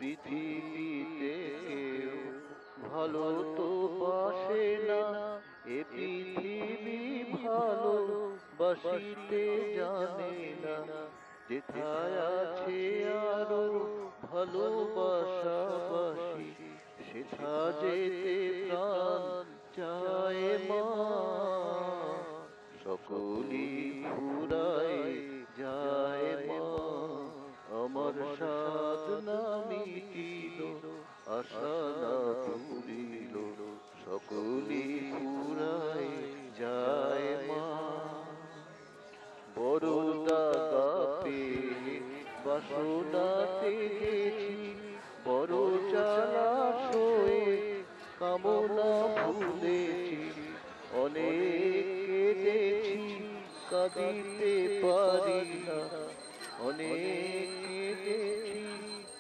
পৃথিবীতে কেউ ভালো তো বাসে না, এ পৃথিবী ভালো বাসিতে জানে না। যেথায় আছে আরো ভালোবাসাবাসি, সেথা যেতে প্রাণ চায় মা। সকলি ফুরায় যায় মা, আমার সাধনা মিটিল, আশা না পুরিল। সকলি ফুরায় যায় মা। বড় দাগা পেয়ে বাসনা তেজেছি, বড় জ্বালা সয়ে কামনা ভুলেছি। অনেক কেঁদেছি কাঁদিতে পারি না, অনেক কেঁদেছি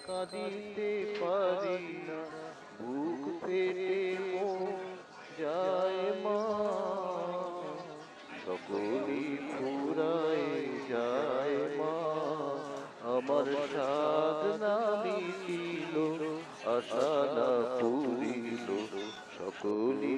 কাঁদিতে পারি না। বুক ফেটে মন যায় মা, সকলি ফুরায় যায় মা। আমার সাধনা মিটিল, আশা না পুরিল। সকলি